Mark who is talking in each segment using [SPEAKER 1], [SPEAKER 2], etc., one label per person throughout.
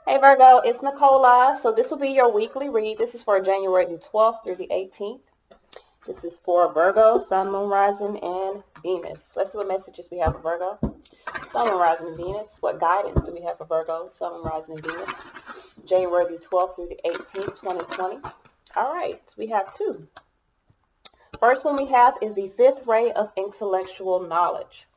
[SPEAKER 1] Hey Virgo, it's Nicola. So this will be your weekly read. This is for January the 12th through the 18th. This is for Virgo, Sun, Moon, Rising, and Venus. Let's see what messages we have for Virgo. Sun, Moon, Rising, and Venus. What guidance do we have for Virgo, Sun, Moon, Rising, and Venus? January the 12th through the 18th, 2020. All right, we have two. First one we have is the fifth ray of intellectual knowledge.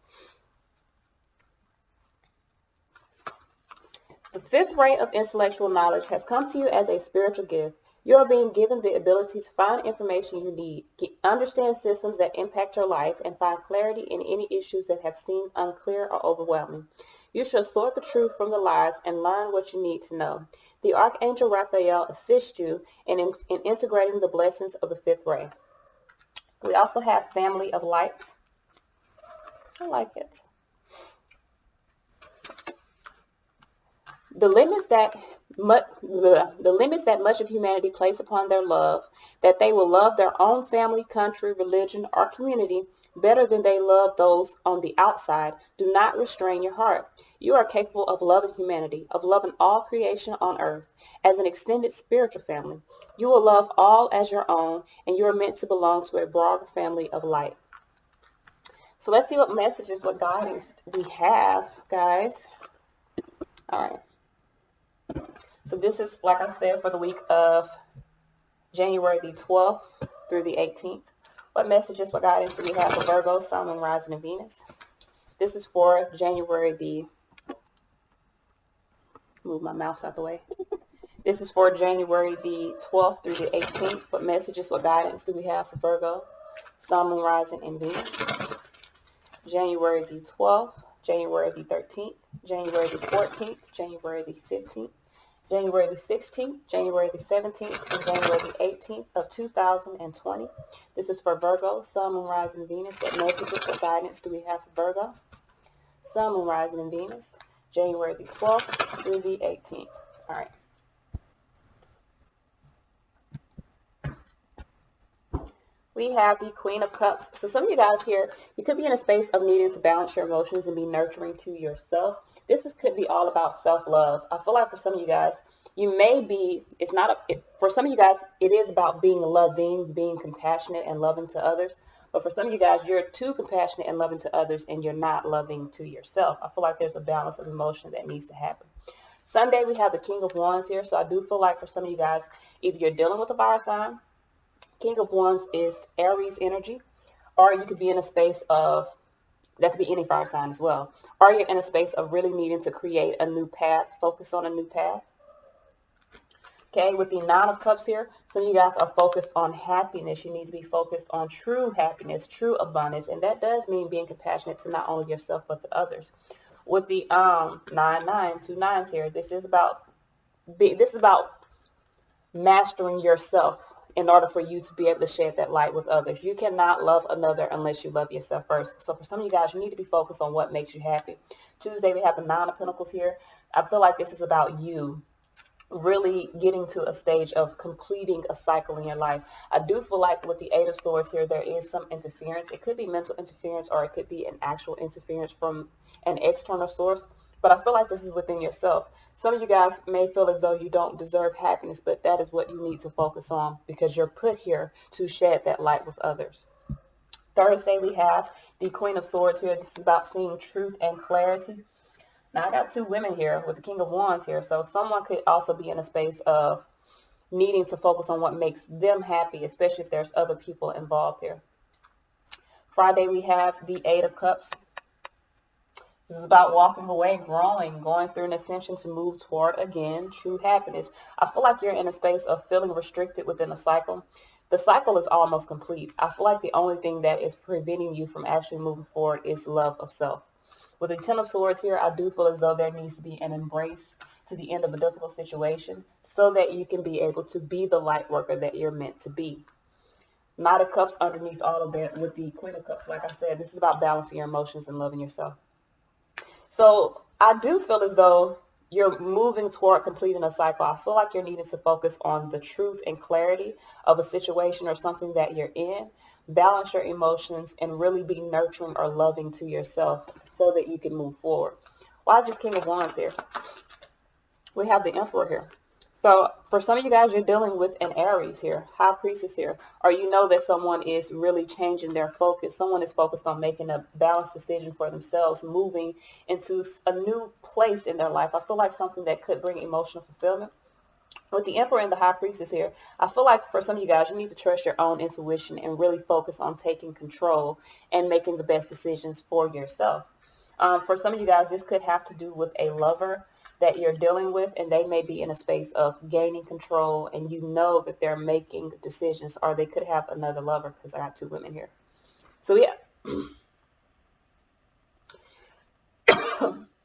[SPEAKER 1] The fifth ray of intellectual knowledge has come to you as a spiritual gift. You are being given the ability to find information you need, understand systems that impact your life, and find clarity in any issues that have seemed unclear or overwhelming. You shall sort the truth from the lies and learn what you need to know. The Archangel Raphael assists you in integrating the blessings of the fifth ray. We also have Family of Lights. I like it. The limits that much of humanity place upon their love, that they will love their own family, country, religion, or community better than they love those on the outside, do not restrain your heart. You are capable of loving humanity, of loving all creation on earth as an extended spiritual family. You will love all as your own, and you are meant to belong to a broader family of light. So let's see what messages, what guidance we have, guys. All right. So this is, like I said, for the week of January the 12th through the 18th. What messages, what guidance do we have for Virgo, Sun, Moon, Rising, and Venus? This is for January the... Move my mouse out the way. This is for January the 12th through the 18th. What messages, what guidance do we have for Virgo, Sun, Moon, Rising, and Venus? January the 12th, January the 13th, January the 14th, January the 15th. January the 16th, January the 17th, and January the 18th of 2020. This is for Virgo, Sun, Moon, Rising, and Venus. What messages, what guidance do we have for Virgo, Sun, Moon, Rising, and Venus? January the 12th through the 18th. All right. We have the Queen of Cups. So some of you guys here, you could be in a space of needing to balance your emotions and be nurturing to yourself. This could be all about self-love. I feel like for some of you guys, you may be, for some of you guys, it is about being loving, being compassionate and loving to others. But for some of you guys, you're too compassionate and loving to others and you're not loving to yourself. I feel like there's a balance of emotion that needs to happen. Sunday, we have the King of Wands here. So I do feel like for some of you guys, either you're dealing with a fire sign, King of Wands is Aries energy, or you could be in a space of, that could be any fire sign as well, or you're in a space of really needing to create a new path, focus on a new path. Okay, with the Nine of Cups here, some of you guys are focused on happiness. You need to be focused on true happiness, true abundance, and that does mean being compassionate to not only yourself but to others. With the 2 nines here, this is about mastering yourself in order for you to be able to shed that light with others. You cannot love another unless you love yourself first. So for some of you guys, you need to be focused on what makes you happy. Tuesday, we have the Nine of Pentacles here. I feel like this is about you really getting to a stage of completing a cycle in your life. I do feel like with the Eight of Swords here, there is some interference. It could be mental interference or it could be an actual interference from an external source. But I feel like this is within yourself. Some of you guys may feel as though you don't deserve happiness, but that is what you need to focus on because you're put here to shed that light with others. Thursday, we have the Queen of Swords here. This is about seeing truth and clarity. Now, I got two women here with the King of Wands here. So someone could also be in a space of needing to focus on what makes them happy, especially if there's other people involved here. Friday, we have the Eight of Cups. This is about walking away, growing, going through an ascension to move toward, again, true happiness. I feel like you're in a space of feeling restricted within a cycle. The cycle is almost complete. I feel like the only thing that is preventing you from actually moving forward is love of self. With the Ten of Swords here, I do feel as though there needs to be an embrace to the end of a difficult situation so that you can be able to be the light worker that you're meant to be. Knight of Cups underneath all of that with the Queen of Cups. Like I said, this is about balancing your emotions and loving yourself. So I do feel as though you're moving toward completing a cycle. I feel like you're needing to focus on the truth and clarity of a situation or something that you're in. Balance your emotions and really be nurturing or loving to yourself so that you can move forward. Why is this King of Wands here? We have the Emperor here. So for some of you guys, you're dealing with an Aries here, High Priestess here, or you know that someone is really changing their focus. Someone is focused on making a balanced decision for themselves, moving into a new place in their life. I feel like something that could bring emotional fulfillment. With the Emperor and the High Priestess here, I feel like for some of you guys, you need to trust your own intuition and really focus on taking control and making the best decisions for yourself. For some of you guys, this could have to do with a lover that you're dealing with, and they may be in a space of gaining control, and you know that they're making decisions, or they could have another lover, because I got two women here. So yeah,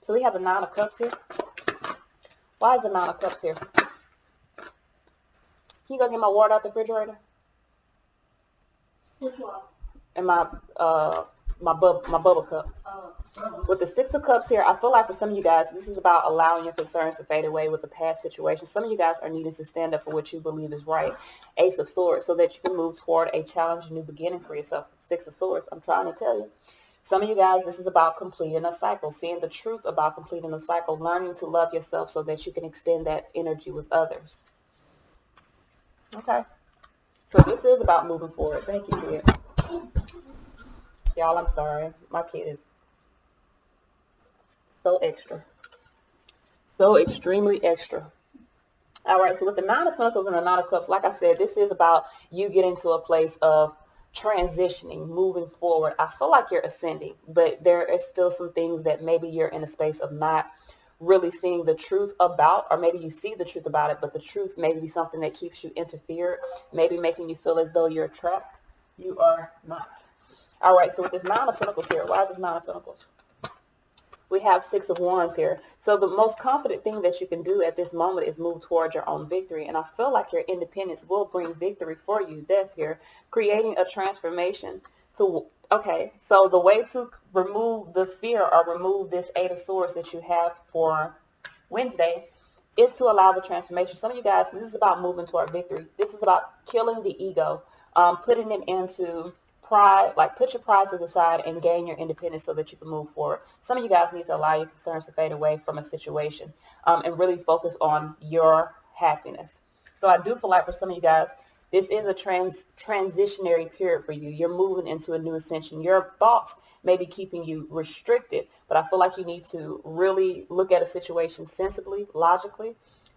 [SPEAKER 1] so we have the Nine of Cups here. Why is the Nine of Cups here? Can you go get my water out the refrigerator?
[SPEAKER 2] Which one?
[SPEAKER 1] And my bubble cup. With the Six of Cups here, I feel like for some of you guys, this is about allowing your concerns to fade away with the past situation. Some of you guys are needing to stand up for what you believe is right. Ace of Swords, so that you can move toward a challenging new beginning for yourself. Six of Swords, I'm trying to tell you. Some of you guys, this is about completing a cycle, seeing the truth about completing a cycle, learning to love yourself so that you can extend that energy with others. Okay. So this is about moving forward. Thank you, kid. Y'all, I'm sorry. My kid is so extra. So extremely extra. All right, so with the Nine of Pentacles and the Nine of Cups, like I said, this is about you getting to a place of transitioning, moving forward. I feel like you're ascending, but there are still some things that maybe you're in a space of not really seeing the truth about, or maybe you see the truth about it, but the truth may be something that keeps you interfered, maybe making you feel as though you're trapped. You are not. All right, so with this Nine of Pentacles here, why is this Nine of Pentacles? We have Six of Wands here. So the most confident thing that you can do at this moment is move towards your own victory. And I feel like your independence will bring victory for you. Death here, creating a transformation. Okay, so the way to remove the fear or remove this Eight of Swords that you have for Wednesday is to allow the transformation. Some of you guys, this is about moving toward victory. This is about killing the ego, putting it into pride, like put your pride to the side and gain your independence so that you can move forward. Some of you guys need to allow your concerns to fade away from a situation and really focus on your happiness. So I do feel like for some of you guys, this is a transitionary period for you. You're moving into a new ascension. Your thoughts may be keeping you restricted, but I feel like you need to really look at a situation sensibly, logically.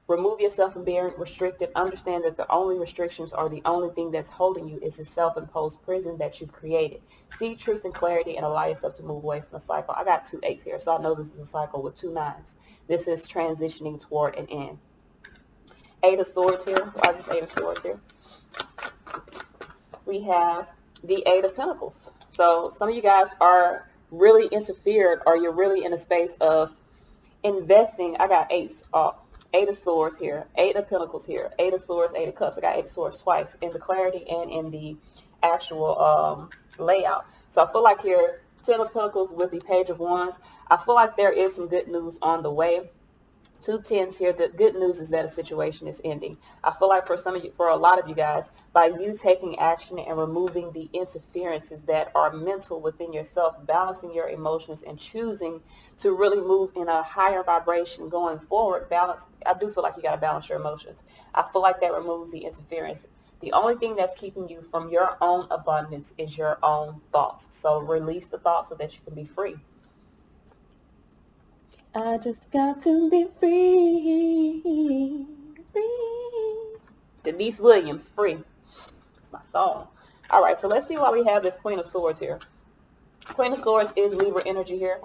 [SPEAKER 1] Remove yourself from being restricted. Understand that the only restrictions are the only thing that's holding you is a self-imposed prison that you've created. See truth and clarity and allow yourself to move away from the cycle. I got two eights here, so I know this is a cycle with two nines. This is transitioning toward an end. Eight of Swords here. Why is this Eight of Swords here? We have the Eight of Pentacles. So some of you guys are really interfered, or you're really in a space of investing. I got eights. Eight of Swords here, Eight of Pentacles here, Eight of Swords, Eight of Cups. I got Eight of Swords twice in the clarity and in the actual layout. So I feel like here, Ten of Pentacles with the Page of Wands, I feel like there is some good news on the way. Two tens here. The good news is that a situation is ending. I feel like for some of you, for a lot of you guys, by you taking action and removing the interferences that are mental within yourself, balancing your emotions and choosing to really move in a higher vibration going forward, I do feel like you got to balance your emotions. I feel like that removes the interference. The only thing that's keeping you from your own abundance is your own thoughts. So release the thoughts so that you can be free. I just got to be free, free. Denise Williams, Free. It's my song. All right, so let's see why we have this Queen of Swords here. Queen of Swords is Libra energy here.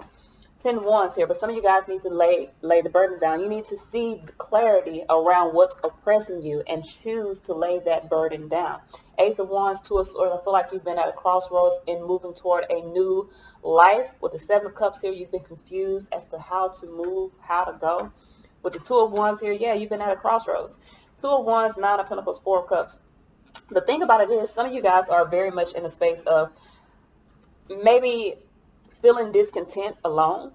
[SPEAKER 1] 10 Wands here, but some of you guys need to lay the burdens down. You need to see the clarity around what's oppressing you and choose to lay that burden down. Ace of Wands, Two of Swords. I feel like you've been at a crossroads in moving toward a new life. With the Seven of Cups here, you've been confused as to how to move, how to go. With the Two of Wands here, yeah, you've been at a crossroads. Two of Wands, Nine of Pentacles, Four of Cups. The thing about it is, some of you guys are very much in a space of maybe feeling discontent alone.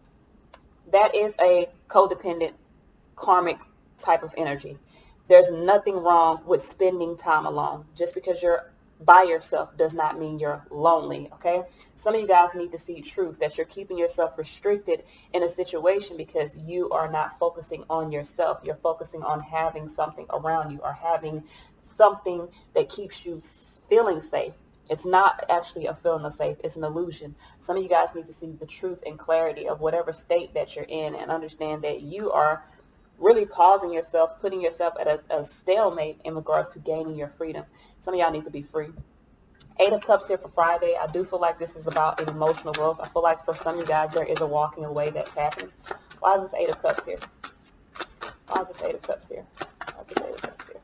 [SPEAKER 1] That is a codependent, karmic type of energy. There's nothing wrong with spending time alone. Just because you're by yourself does not mean you're lonely, okay? Some of you guys need to see truth, that you're keeping yourself restricted in a situation because you are not focusing on yourself. You're focusing on having something around you or having something that keeps you feeling safe. It's not actually a feeling of safe. It's an illusion. Some of you guys need to see the truth and clarity of whatever state that you're in and understand that you are really pausing yourself, putting yourself at a stalemate in regards to gaining your freedom. Some of y'all need to be free. Eight of Cups here for Friday. I do feel like this is about an emotional growth. I feel like for some of you guys, there is a walking away that's happening. Why is this Eight of Cups here? Why is this Eight of Cups here? Why is this Eight of Cups here?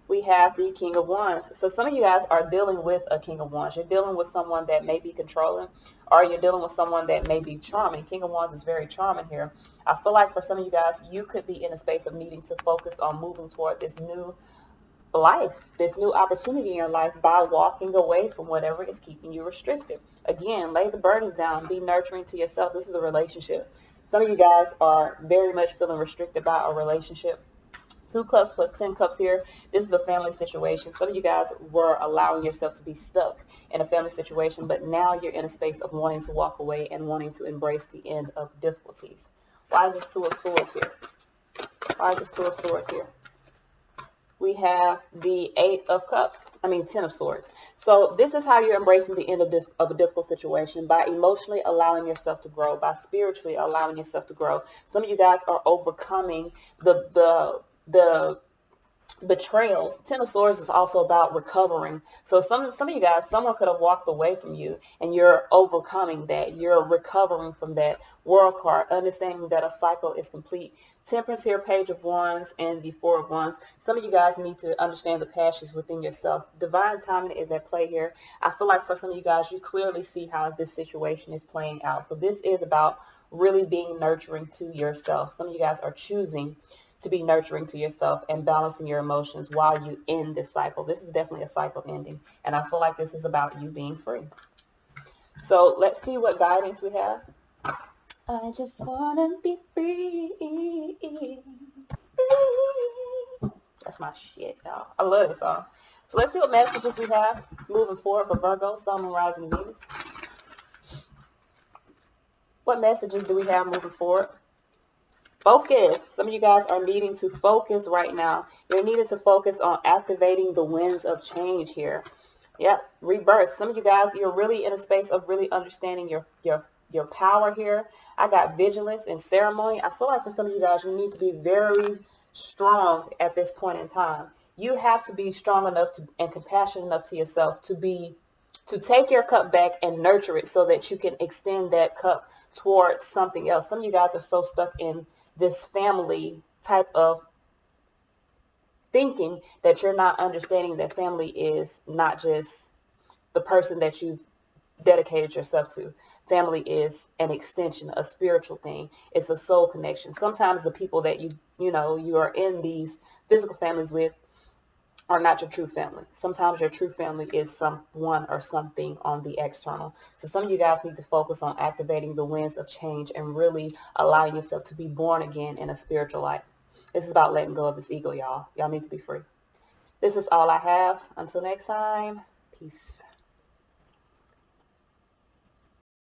[SPEAKER 1] We have the King of Wands. So some of you guys are dealing with a King of Wands. You're dealing with someone that may be controlling, or you're dealing with someone that may be charming. King of Wands is very charming here. I feel like for some of you guys, you could be in a space of needing to focus on moving toward this new life, this new opportunity in your life by walking away from whatever is keeping you restricted. Again, lay the burdens down. Be nurturing to yourself. This is a relationship. Some of you guys are very much feeling restricted by a relationship. 2 cups plus 10 cups here. This is a family situation. Some of you guys were allowing yourself to be stuck in a family situation, but now you're in a space of wanting to walk away and wanting to embrace the end of difficulties. Why is this 2 of Swords here? Why is this 2 of Swords here? We have the 10 of Swords. So this is how you're embracing the end of a difficult situation, by emotionally allowing yourself to grow, by spiritually allowing yourself to grow. Some of you guys are overcoming the betrayals. 10 of Swords is also about recovering. So some of you guys, someone could have walked away from you and you're overcoming that. You're recovering from that. World card, understanding that a cycle is complete. Temperance here, Page of Wands, and the 4 of Wands. Some of you guys need to understand the passions within yourself. Divine timing is at play here. I feel like for some of you guys, you clearly see how this situation is playing out. So this is about really being nurturing to yourself. Some of you guys are choosing to be nurturing to yourself and balancing your emotions while you end this cycle. This is definitely a cycle ending, and I feel like this is about you being free. So let's see what guidance we have. I just want to be free. That's my shit, y'all. I love this song. So let's see what messages we have moving forward for Virgo, Sun, Moon, Rising, and Venus. What messages do we have moving forward? Focus. Some of you guys are needing to focus right now. You're needing to focus on activating the winds of change here. Yep, rebirth. Some of you guys, you're really in a space of really understanding your power here. I got vigilance and ceremony. I feel like for some of you guys, you need to be very strong at this point in time. You have to be strong enough and compassionate enough to yourself to take your cup back and nurture it so that you can extend that cup towards something else. Some of you guys are so stuck in this family type of thinking that you're not understanding that family is not just the person that you've dedicated yourself to. Family is an extension, a spiritual thing. It's a soul connection. Sometimes the people that you are in these physical families with are not your true family. Sometimes your true family is someone or something on the external. So some of you guys need to focus on activating the winds of change and really allowing yourself to be born again in a spiritual life. This is about letting go of this ego, y'all. Y'all need to be free. This is all I have. Until next time, peace.